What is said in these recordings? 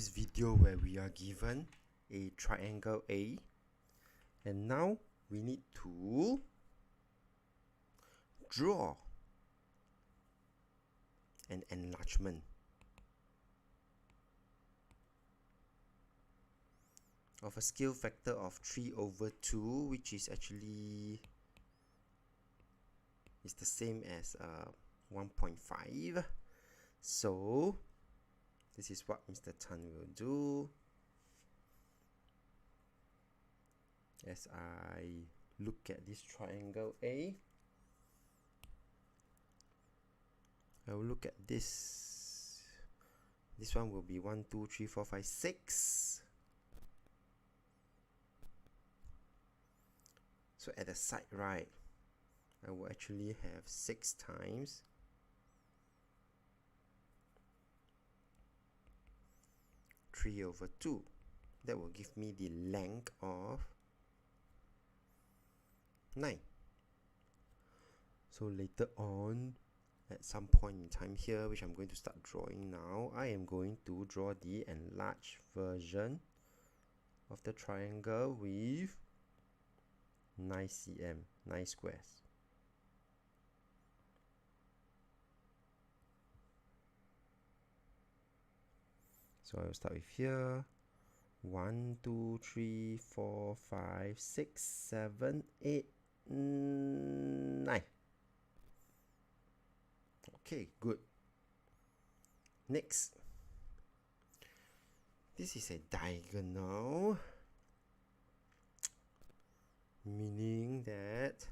this video where we are given a triangle A, and now we need to draw an enlargement of a scale factor of 3/2, which is actually is the same as 1.5. So this is what Mr. Tan will do. As I look at this triangle A, I will look at this. This one will be 1, 2, 3, 4, 5, 6. So at the side right, I will actually have 6 times 3/2. That will give me the length of 9. So later on, at some point in time here, which I'm going to start drawing now, I am going to draw the enlarged version of the triangle with 9 cm, 9 squares. So I will start with here. 1, 2, 3, 4, 5, 6, 7, 8, 9. Okay, good. Next, this is a diagonal, meaning that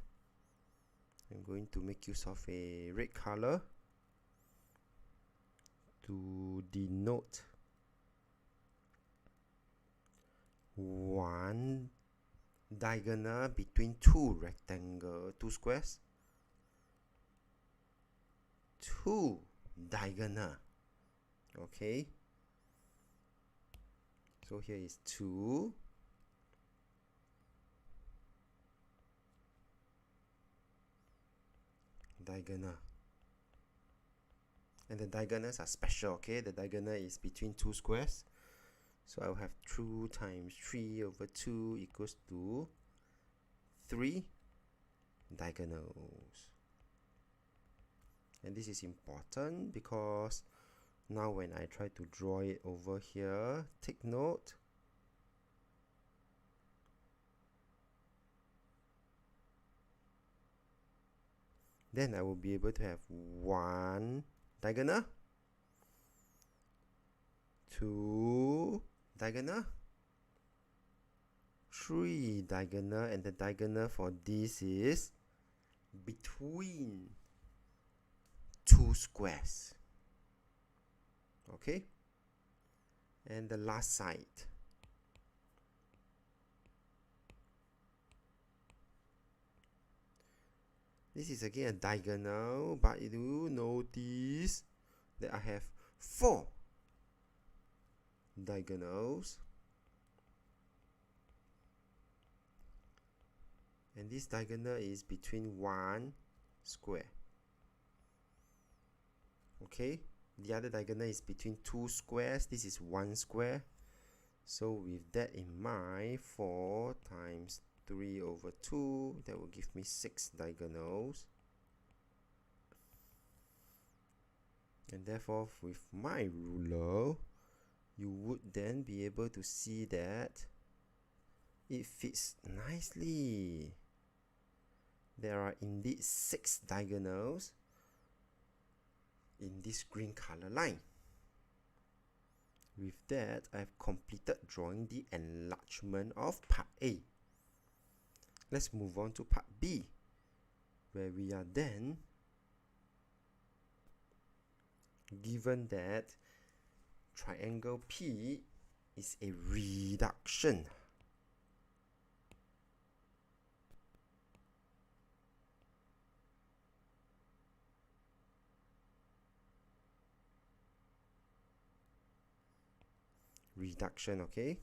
I'm going to make use of a red color to denote one diagonal between two squares. Two diagonal. Okay, so here is 2. Diagonal, and the diagonals are special. Okay, the diagonal is between two squares, so I'll have 2 times 3/2 equals to 3 diagonals. And this is important because now when I try to draw it over here, take note then I will be able to have 1 diagonal, 2 diagonal, 3 diagonal, and the diagonal for this is between 2 squares. Okay, and the last side. This is again a diagonal, but you do notice that I have 4 diagonals, and this diagonal is between 1 square. Okay, the other diagonal is between 2 squares. This is 1 square. So with that in mind, 4 times 3/2, that will give me 6 diagonals. And therefore, with my ruler, you would then be able to see that it fits nicely. There are indeed 6 diagonals in this green color line. With that, I've completed drawing the enlargement of part A. Let's move on to part B, where we are then given that triangle P is a reduction. Reduction, okay,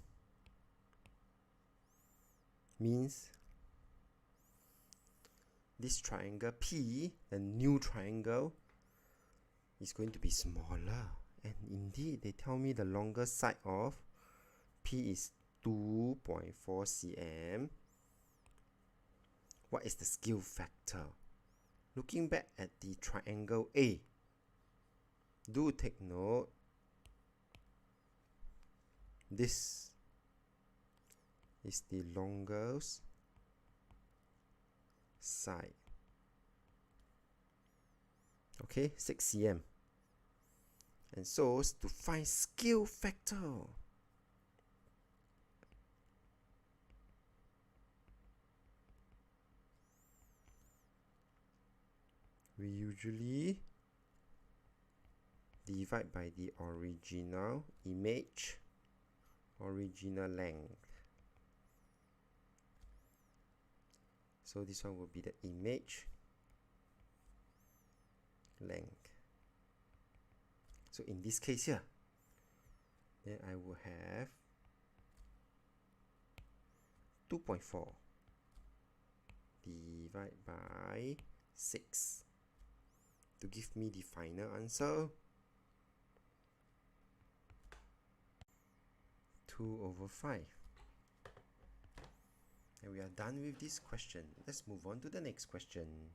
means this triangle P, the new triangle, is going to be smaller and indeed they tell me the longest side of P is 2.4 cm. What is the scale factor? Looking back at the triangle A, do take note, this is the longest side. Okay, 6 cm. And so to find scale factor, we usually divide by the original image, original length. So this one will be the image length. So in this case here, then I will have 2.4 divided by 6 to give me the final answer, 2/5. And we are done with this question. Let's move on to the next question.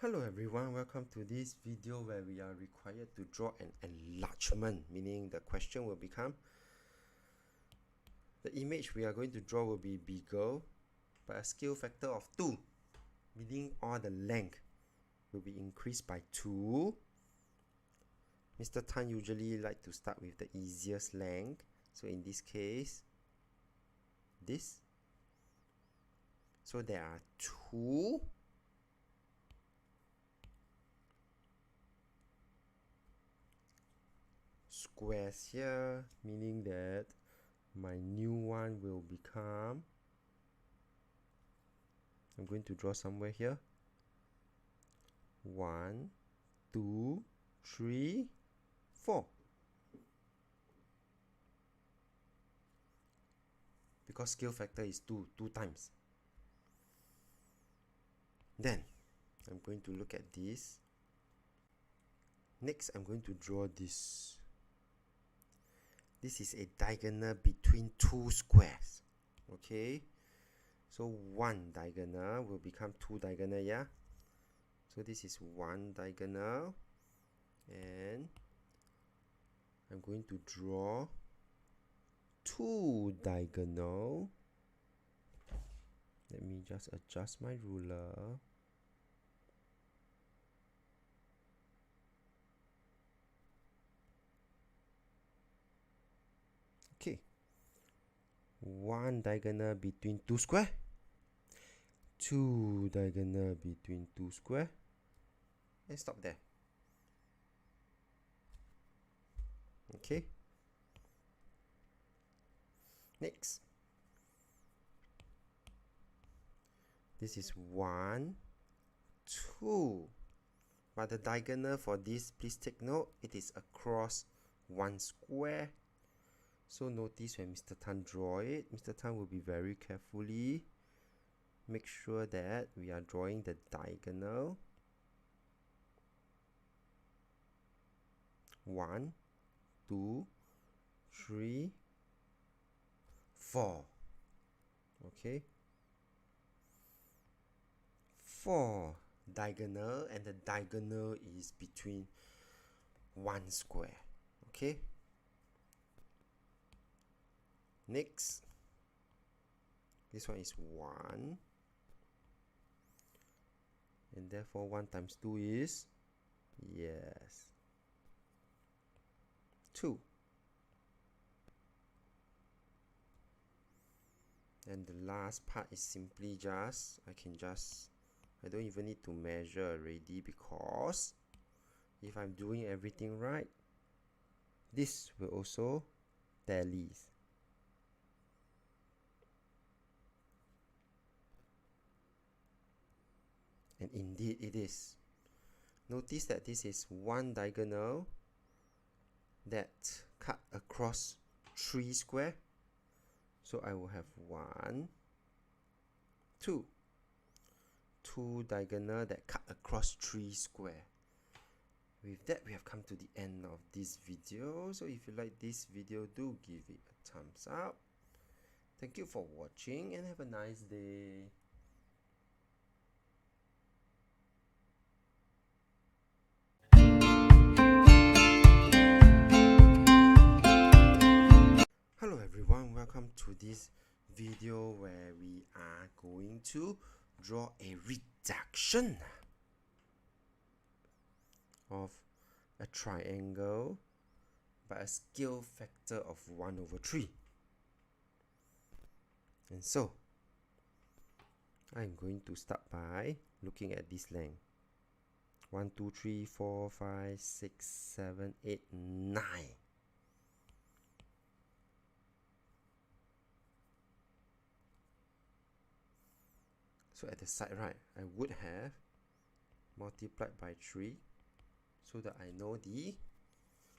Hello everyone, welcome to this video where we are required to draw an enlargement, meaning the question will become, the image we are going to draw will be bigger by a scale factor of 2, meaning all the length will be increased by 2. Mr. Tan usually like to start with the easiest length, so in this case, this. So there are 2 squares here, meaning that my new one will become, I'm going to draw somewhere here, 1, 2, 3, 4. Because scale factor is 2 times. Then I'm going to look at this. Next, I'm going to draw this. This is a diagonal between 2 squares. Okay, so 1 diagonal will become 2 diagonal, yeah? So this is 1 diagonal, and I'm going to draw 2 diagonal. Let me just adjust my ruler. Okay, 1 diagonal between 2 square, 2 diagonal between 2 square, and stop there. Okay, next, this is 1, 2, but the diagonal for this, please take note, it is across 1 square. So notice when Mr. Tan draw it, Mr. Tan will be very carefully make sure that we are drawing the diagonal. 1, 2, 3, 4. Okay, 4 diagonal, and the diagonal is between 1 square. Okay, next, this one is 1, and therefore 1 times 2 is, yes, 2. And the last part is simply just, I don't even need to measure already, because if I'm doing everything right, this will also tally. And indeed it is. Notice that this is 1 diagonal that cut across 3 square. So I will have 1, 2. 2 diagonal that cut across 3 square. With that, we have come to the end of this video. So if you like this video, do give it a thumbs up. Thank you for watching and have a nice day. Hello everyone, welcome to this video where we are going to draw a reduction of a triangle by a scale factor of 1/3. And so, I'm going to start by looking at this length. 1, 2, 3, 4, 5, 6, 7, 8, 9. So at the side, right, I would have multiplied by 3 so that I know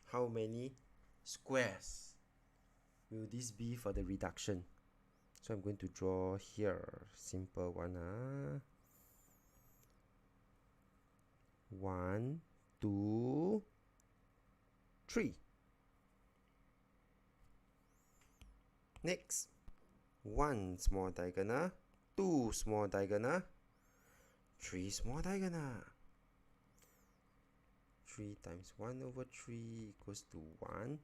how many squares will this be for the reduction. So I'm going to draw here, simple one. 1, 2, 3. Next, 1 small diagonal, 2 small diagonal, 3 small diagonal. 3 times 1/3 equals to 1,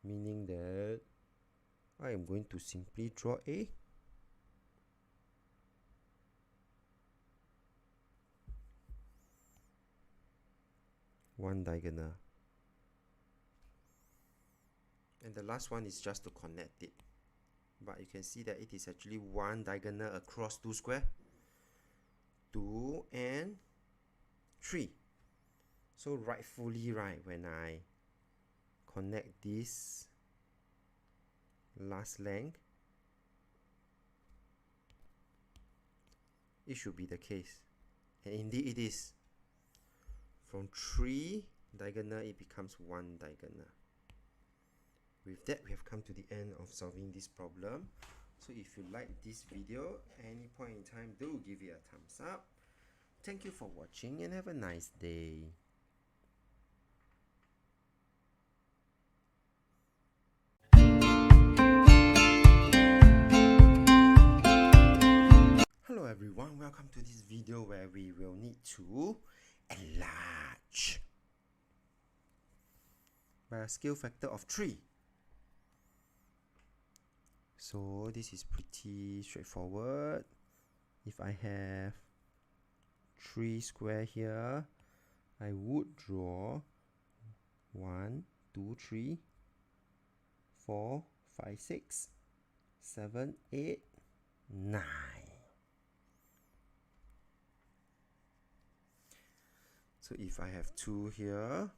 meaning that I am going to simply draw a one diagonal. And the last one is just to connect it. But you can see that it is actually one diagonal across 2 square. 2 and 3. So rightfully, right, when I connect this last length, it should be the case. And indeed it is. From 3 diagonal, it becomes 1 diagonal. With that, we have come to the end of solving this problem. So if you like this video, at any point in time, do give it a thumbs up. Thank you for watching and have a nice day. Hello everyone, welcome to this video where we will need to enlarge by a scale factor of 3. So this is pretty straightforward. If I have 3 square here, I would draw 1, 2, 3, 4, 5, 6, 7, 8, 9. So if I have 2 here,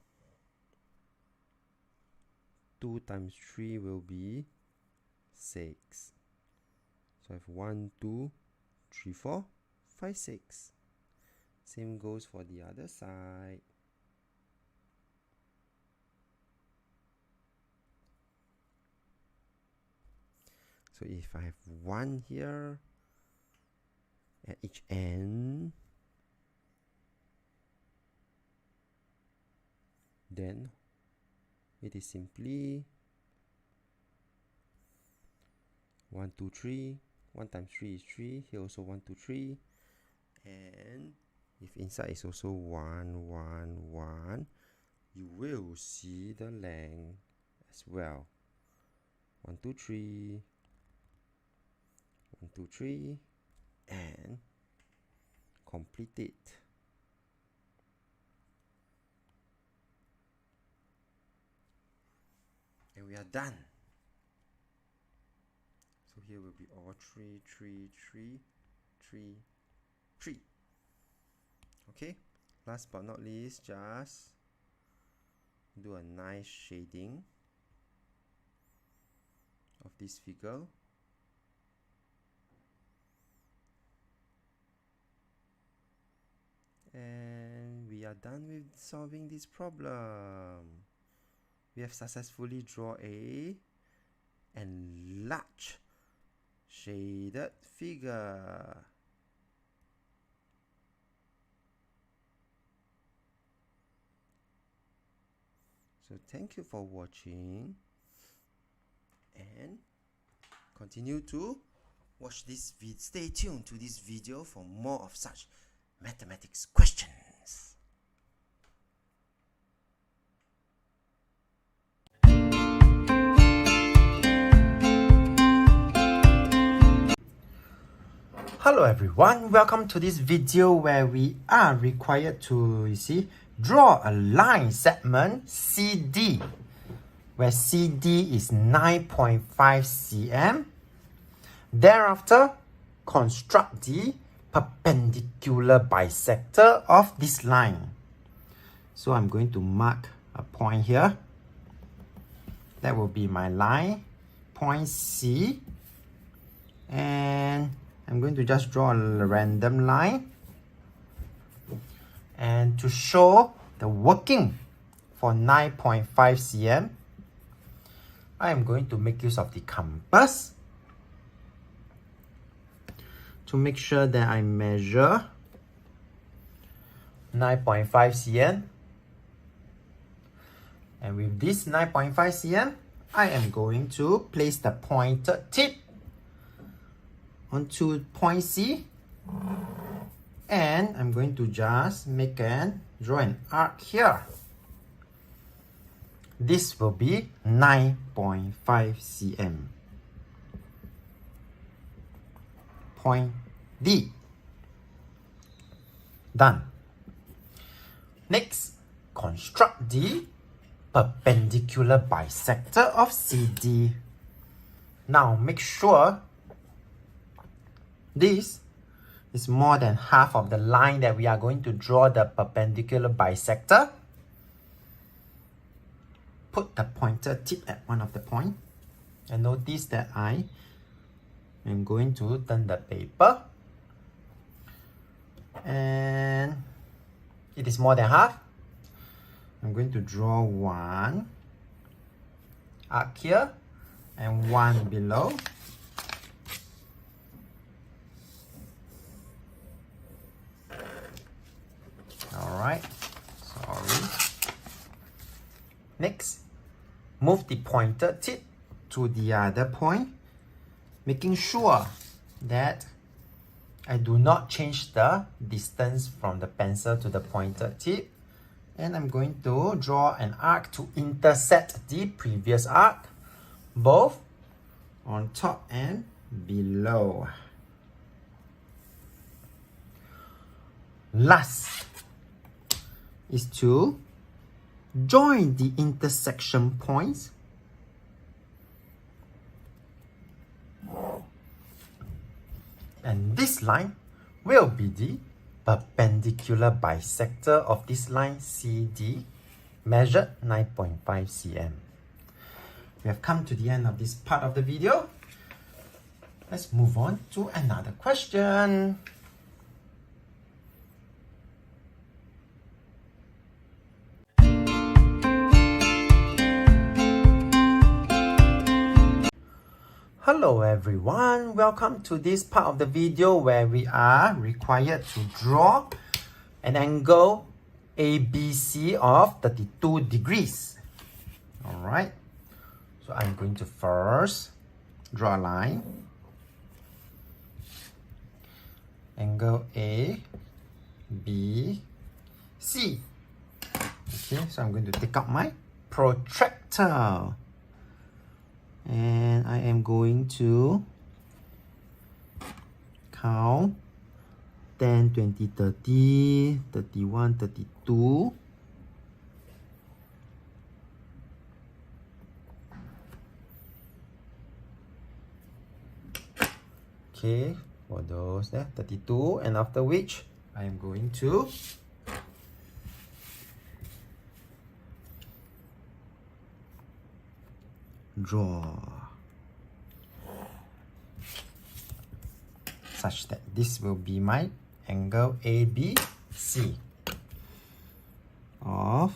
2 times 3 will be 6. So I have 1, 2, 3, 4, 5, 6. Same goes for the other side. So if I have 1 here at each end, then it is simply 1, 2, 3. 1 times 3 is 3. Here also 1, 2, 3. And if inside is also 1, 1, 1, you will see the length as well. 1, 2, 3. 1, 2, 3. And complete it. And we are done. So here will be all 3, 3, 3, 3, 3. Okay, last but not least, just do a nice shading of this figure. And we are done with solving this problem. We have successfully drawn a enlarged shaded figure. So thank you for watching, and continue to watch this video. Stay tuned to this video for more of such mathematics questions. Hello everyone, welcome to this video where we are required to, draw a line segment CD, where CD is 9.5 cm. Thereafter, construct the perpendicular bisector of this line. So I'm going to mark a point here. That will be my line, point C. And I'm going to just draw a random line. And to show the working for 9.5 cm, I am going to make use of the compass to make sure that I measure 9.5 cm. And with this 9.5 cm, I am going to place the pointed tip onto point C, and I'm going to just draw an arc here. This will be 9.5 cm. Point D. Done. Next, construct the perpendicular bisector of CD. Now make sure this is more than half of the line that we are going to draw the perpendicular bisector. Put the pointer tip at one of the points, and notice that I am going to turn the paper, and it is more than half. I'm going to draw one arc here and one below. Alright, sorry. Next, move the pointer tip to the other point, making sure that I do not change the distance from the pencil to the pointer tip. And I'm going to draw an arc to intersect the previous arc, both on top and below. Last is to join the intersection points and this line will be the perpendicular bisector of this line CD, measured 9.5 cm. We have come to the end of this part of the video. Let's move on to another question. Hello everyone, welcome to this part of the video where we are required to draw an angle ABC of 32 degrees. Alright, so I'm going to first draw a line. Angle A, B, C. Okay, so I'm going to take out my protractor. And I am going to count 10, 20, 30, 31, 32. Okay, for those there, 32, and after which I am going to draw such that this will be my angle ABC of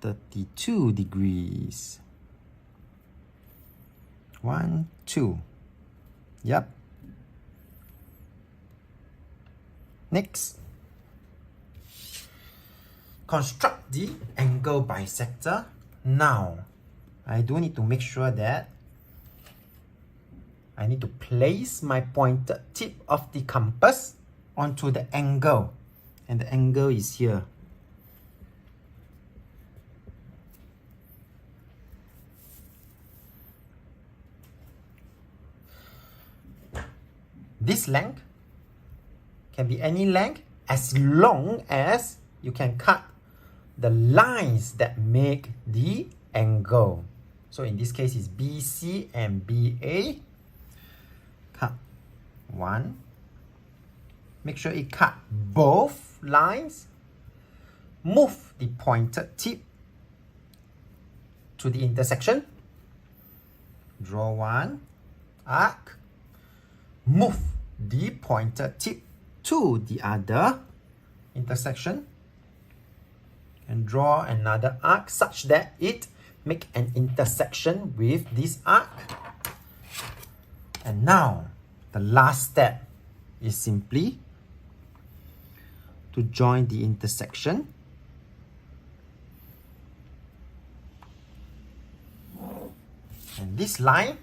32 degrees. 1, 2. Yep. Next. Construct the angle bisector. Now, I do need to make sure that I need to place my pointed tip of the compass onto the angle. And the angle is here. This length can be any length as long as you can cut the lines that make the angle. So in this case, it's BC and BA. Cut one. Make sure it cut both lines. Move the pointed tip to the intersection. Draw one arc. Move the pointed tip to the other intersection. And draw another arc such that it make an intersection with this arc. And now, the last step is simply to join the intersection. And this line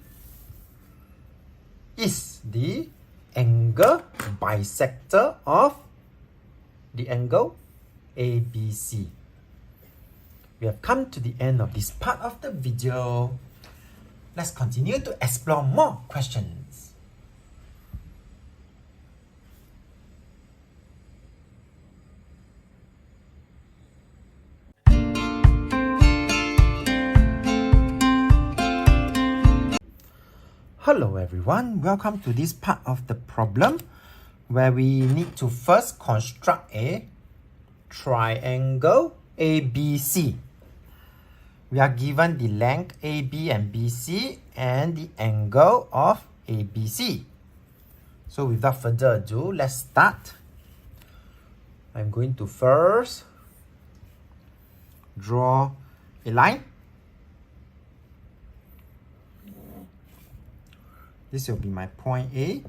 is the angle bisector of the angle ABC. We have come to the end of this part of the video. Let's continue to explore more questions. Hello everyone, welcome to this part of the problem where we need to first construct a triangle ABC. We are given the length AB and BC and the angle of ABC. So without further ado, let's start. I'm going to first draw a line. This will be my point A,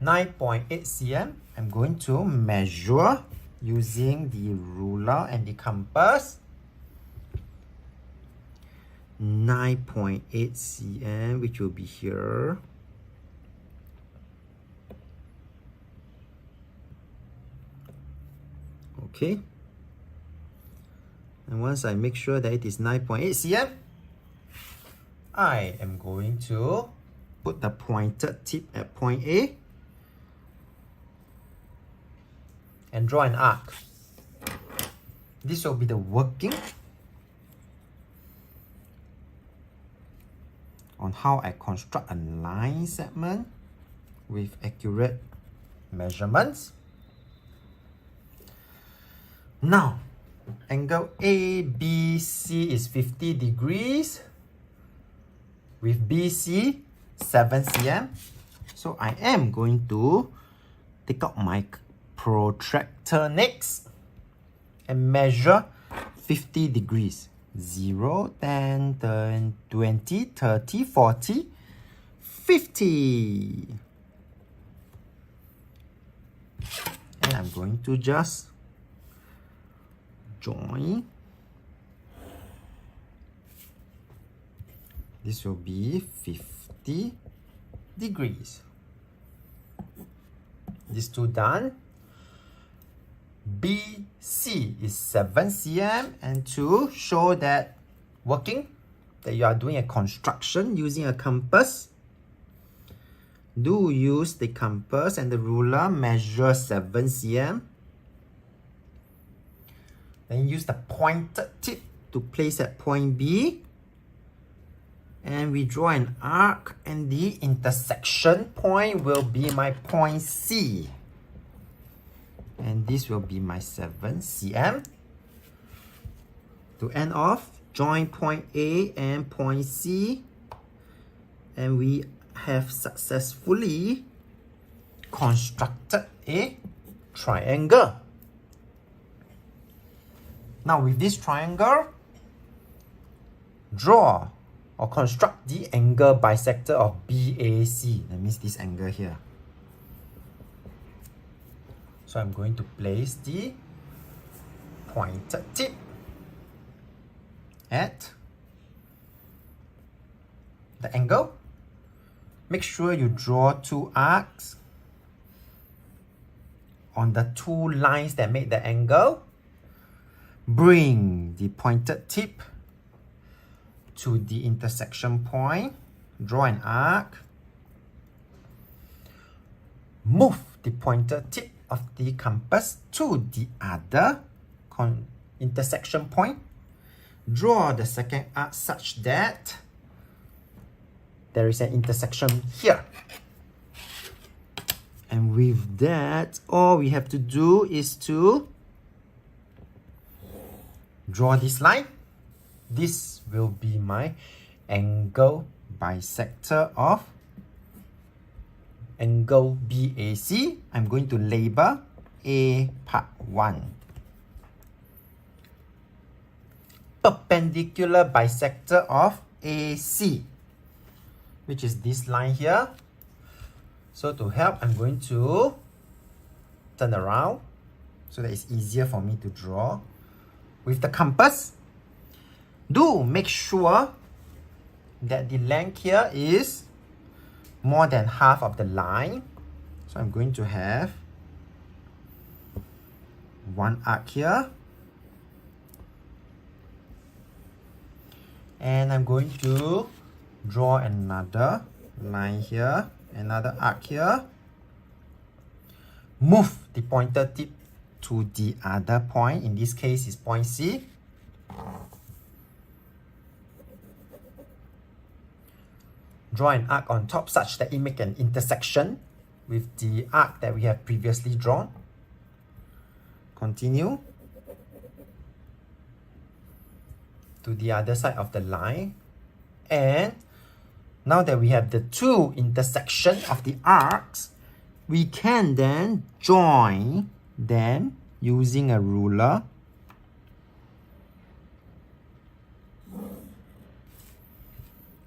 9.8 cm. I'm going to measure using the ruler and the compass. 9.8 cm, which will be here. Okay. And once I make sure that it is 9.8 cm, I am going to put the pointed tip at point A and draw an arc. This will be the working on how I construct a line segment with accurate measurements. Now, angle ABC is 50 degrees with BC 7 cm. So I am going to take out my protractor next and measure 50 degrees. 0, 10, 20, 30, 40, 50. And I'm going to just join. This will be 50 degrees. These two done. BC is 7 cm, and to show that working, that you are doing a construction using a compass, do use the compass and the ruler, measure 7 cm. Then use the pointed tip to place at point B. And we draw an arc, and the intersection point will be my point C. And this will be my 7 cm. To end off, join point A and point C. And we have successfully constructed a triangle. Now with this triangle, draw or construct the angle bisector of BAC. That means this angle here. So I'm going to place the pointed tip at the angle. Make sure you draw two arcs on the two lines that make the angle. Bring the pointed tip to the intersection point. Draw an arc. Move the pointed tip of the compass to the other intersection point. Draw the second arc such that there is an intersection here. And with that, all we have to do is to draw this line. This will be my angle bisector of angle BAC. I'm going to label A part 1. Perpendicular bisector of AC, which is this line here. So to help, I'm going to turn around so that it's easier for me to draw. With the compass, do make sure that the length here is more than half of the line. So I'm going to have one arc here. And I'm going to draw another line here, another arc here. Move the pointer tip to the other point. In this case, is point C. Draw an arc on top such that it makes an intersection with the arc that we have previously drawn. Continue to the other side of the line. And now that we have the two intersections of the arcs, we can then join them using a ruler.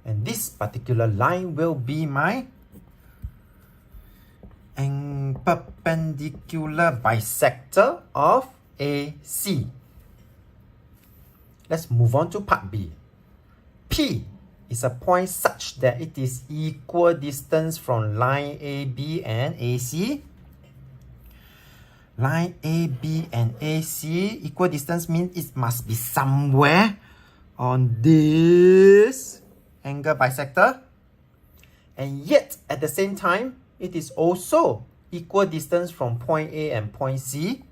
And this particular line will be my perpendicular bisector of AC. Let's move on to part B. P is a point such that it is equal distance from line AB and AC. Line AB and AC equal distance means it must be somewhere on this angle bisector. And yet, at the same time, it is also equal distance from point A and point C,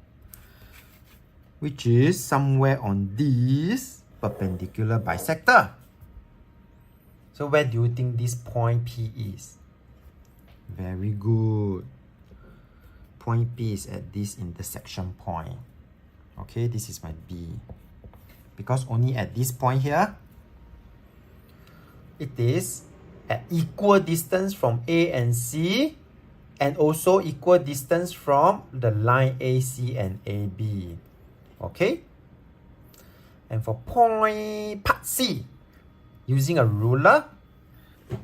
which is somewhere on this perpendicular bisector. So where do you think this point P is? Very good. Point P is at this intersection point. Okay, this is my B. Because only at this point here, it is at equal distance from A and C, and also equal distance from the line AC and AB. Okay? And for point part C, using a ruler,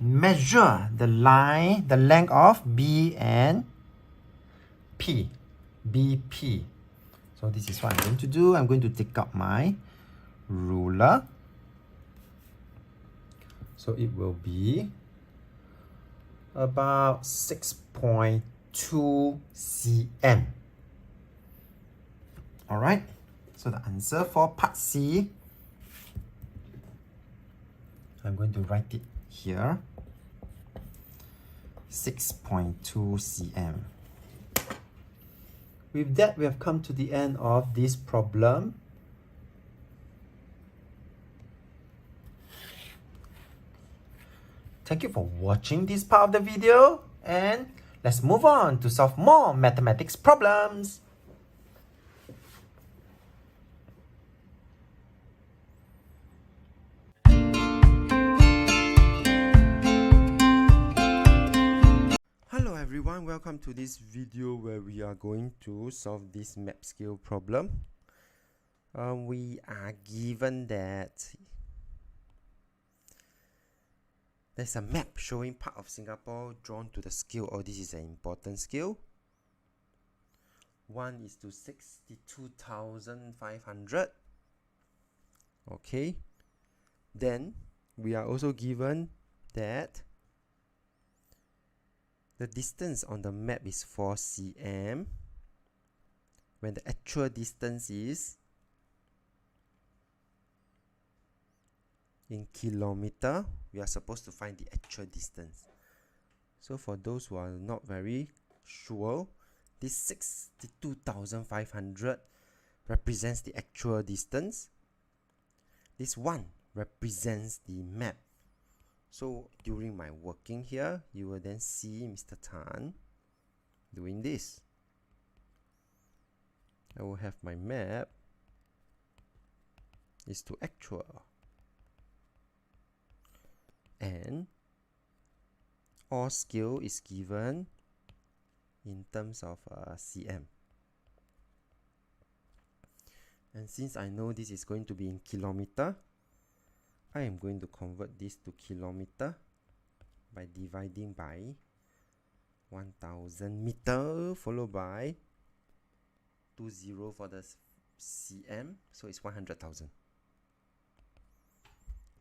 measure the line, the length of B and P, BP. So this is what I'm going to do. I'm going to take out my ruler. So it will be about 6.2 cm. Alright, so the answer for part C, I'm going to write it here, 6.2 cm. With that, we have come to the end of this problem. Thank you for watching this part of the video, and let's move on to solve more mathematics problems. Hello everyone, welcome to this video where we are going to solve this map scale problem. We are given that There's a map showing part of Singapore drawn to the scale. Oh, this is an important scale. 1:62,500. Okay. Then we are also given that the distance on the map is 4 cm when the actual distance is in kilometer. We are supposed to find the actual distance. So for those who are not very sure, this 62,500 represents the actual distance. This 1 represents the map. So during my working here, you will then see Mr. Tan doing this. I will have my map is to actual, and all scale is given in terms of cm. And since I know this is going to be in kilometer, I am going to convert this to kilometer by dividing by 1000 meter followed by 20 for the cm, so it's 100,000.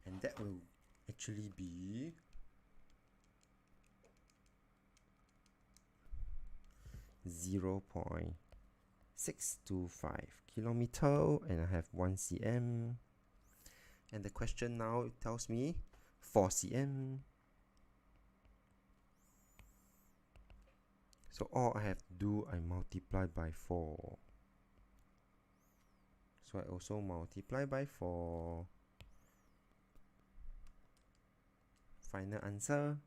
And that will actually be 0.625 kilometer, and I have 1 cm. And the question now tells me 4 cm. So all I have to do, I multiply by 4. So I also multiply by 4. Final answer,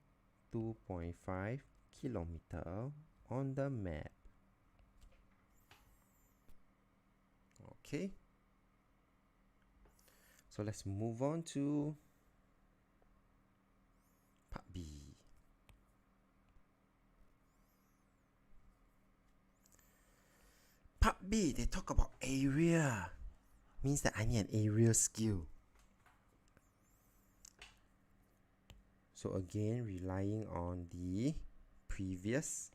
2.5 kilometer on the map. Okay. So let's move on to part B. Part B, they talk about area. Means that I need an area skill. So again, relying on the previous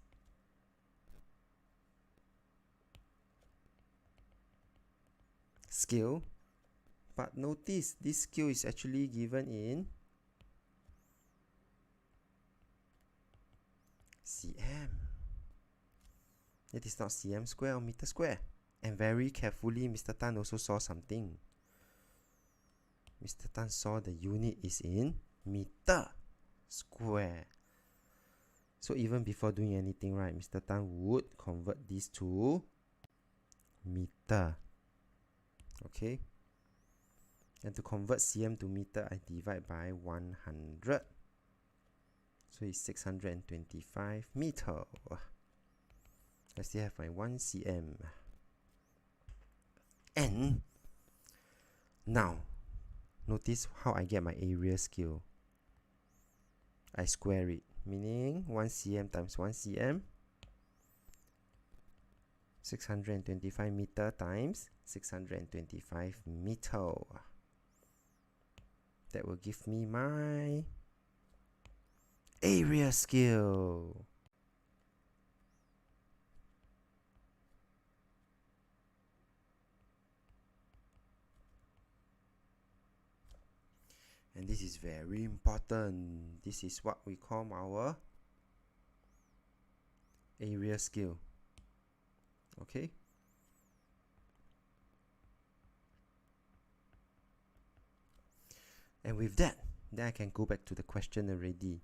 skill, but notice this skill is actually given in cm. It is not cm square or meter square. And very carefully, Mr. Tan also saw something. Mr. Tan saw the unit is in meter square. So even before doing anything, right, Mr. Tan would convert this to meter. Okay. And to convert cm to meter, I divide by 100. So it's 625 meter. I still have my 1 cm. And now, notice how I get my area scale. I square it, meaning 1 cm times 1 cm, 625 meter times 625 meter. That will give me my area scale. And this is very important. This is what we call our area scale. Okay. And with that, then I can go back to the question already.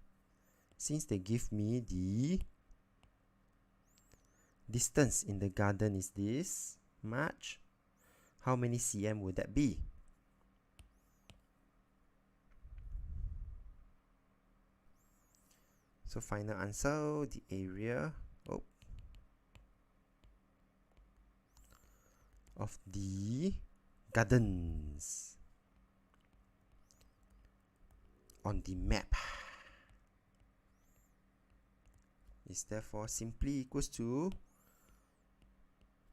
Since they give me the distance in the garden is this much, how many cm would that be? So final answer, the area of the gardens on the map is therefore simply equals to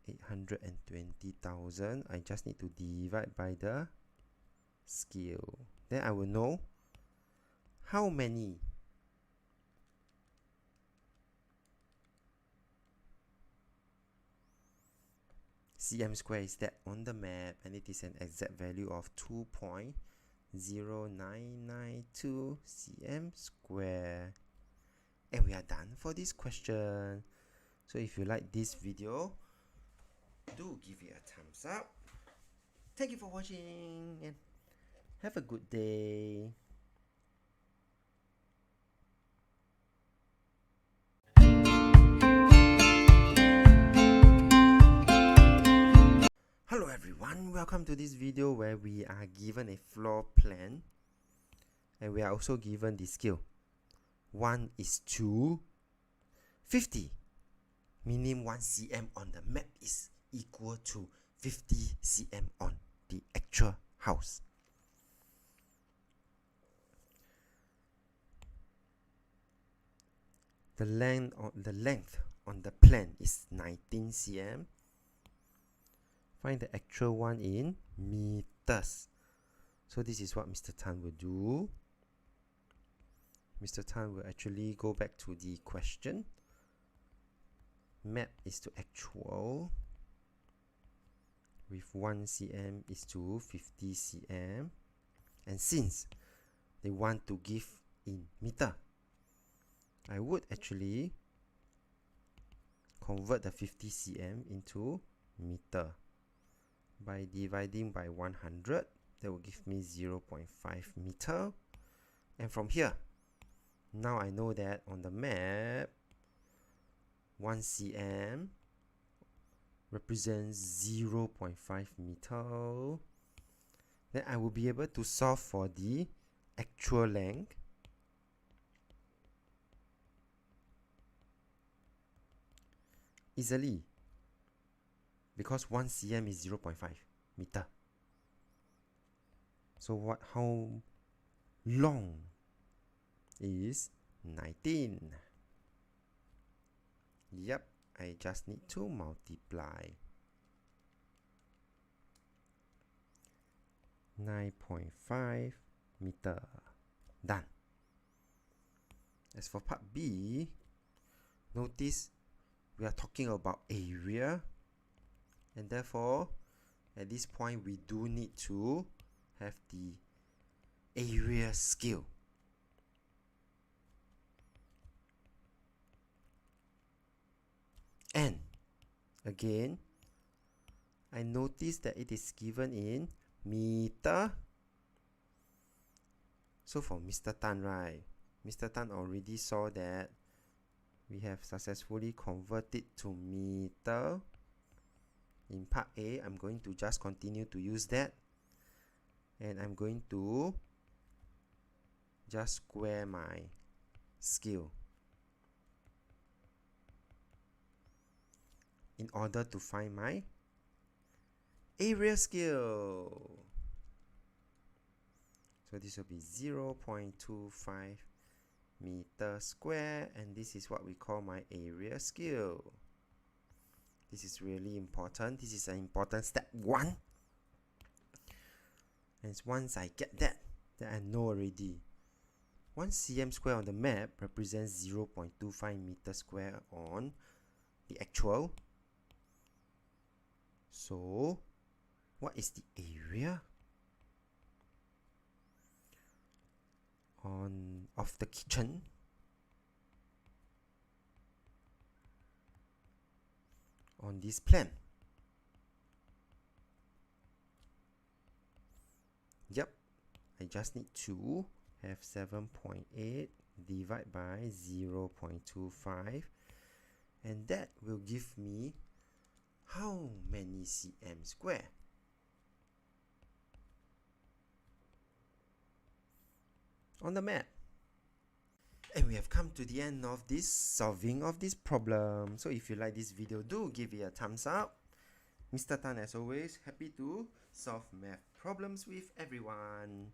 820,000. I just need to divide by the scale. Then I will know how many cm square is that on the map, and it is an exact value of 2.0992 cm square. And we are done for this question. So if you like this video, do give it a thumbs up. Thank you for watching and have a good day. Hello everyone, welcome to this video where we are given a floor plan and we are also given the scale 1:50, meaning 1 cm on the map is equal to 50 cm on the actual house. The length on the plan is 19 cm. Find the actual one in meters. So this is what Mr. Tan will do. Mr. Tan will actually go back to the question. Map is to actual with 1 cm is to 50 cm. And since they want to give in meter, I would actually convert the 50 cm into meter. By dividing by 100, that will give me 0.5 meter. And from here, now I know that on the map, 1 cm represents 0.5 meter. Then I will be able to solve for the actual length. Easily, because 1 cm is 0.5 meter. So how long is 19? Yep, I just need to multiply 9.5 meter. Done. As for part B, notice we are talking about area, and therefore at this point we do need to have the area scale. And again, I notice that it is given in meter. So for Mr. Tan, right, Mr. Tan already saw that we have successfully converted to meter. In part A, I'm going to just continue to use that, and I'm going to just square my scale in order to find my area scale. So this will be 0.25 meter square, and this is what we call my area scale. This is really important. This is an important step 1. And once I get that, then I know already 1 cm square on the map represents 0.25 meter square on the actual. So what is the area of the kitchen? On this plan? Yep, I just need to have 7.8 divided by 0.25, and that will give me how many cm square? On the map. And we have come to the end of this solving of this problem. So if you like this video, do give it a thumbs up. Mr. Tan, as always, happy to solve math problems with everyone.